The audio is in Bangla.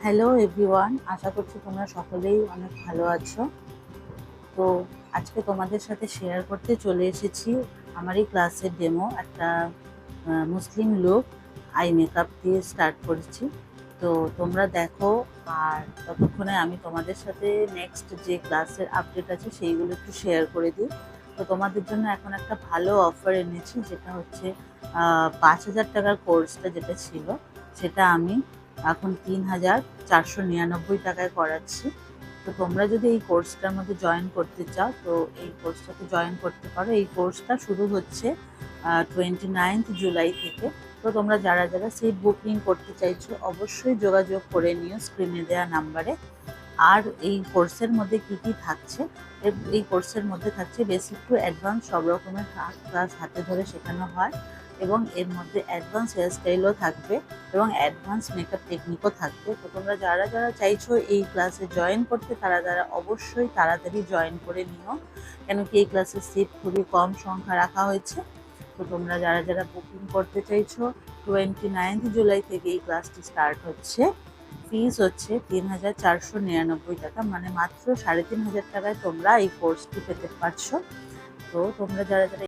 হ্যালো এভরিওয়ান, আশা করছি তোমরা সকলেই অনেক ভালো আছো। তো আজকে তোমাদের সাথে শেয়ার করতে চলে এসেছি আমারই ক্লাসের ডেমো। একটা মুসলিম লুক আই মেকআপ দিয়ে স্টার্ট করেছি। তো তোমরা দেখো, আর ততক্ষণে আমি তোমাদের সাথে নেক্সট যে ক্লাসের আপডেট আছে সেইগুলো একটু শেয়ার করে দিই। তো তোমাদের জন্য এখন একটা ভালো অফার এনেছি, যেটা হচ্ছে 5,000 টাকার কোর্সটা যেটা ছিল সেটা আমি এখন 3,499 টাকায় করাচ্ছি। তো তোমরা যদি এই কোর্সটার মধ্যে জয়েন করতে চাও তো এই কোর্সটাতে জয়েন করতে পারো। এই কোর্সটা শুরু হচ্ছে 29 জুলাই থেকে। তো তোমরা যারা যারা সিট বুকিং করতে চাইছো অবশ্যই যোগাযোগ করে নিও স্ক্রিনে দেওয়া নাম্বারে। আর এই কোর্সের মধ্যে কি কি থাকছে, এই কোর্সের মধ্যে থাকছে বেসিক টু অ্যাডভান্স সব রকমের ক্লাস হাতে ধরে শেখানো হয়, এবং এর মধ্যে অ্যাডভান্স হেয়ার স্টাইলও থাকবে এবং অ্যাডভান্স মেকআপ টেকনিকও থাকবে। তো তোমরা যারা যারা চাইছো এই ক্লাসে জয়েন করতে তারা তারা অবশ্যই তাড়াতাড়ি জয়েন করে নিও, কেন কি এই ক্লাসের সিট খুবই কম সংখ্যা রাখা হয়েছে। তো তোমরা যারা যারা বুকিং করতে চাইছো 29 জুলাই থেকে এই ক্লাসটি স্টার্ট হচ্ছে। ফিস হচ্ছে 3,499 টাকা, মানে মাত্র 3,500 টাকায় তোমরা এই কোর্সটি পেতে পারছো। তো তোমরা যারা যারা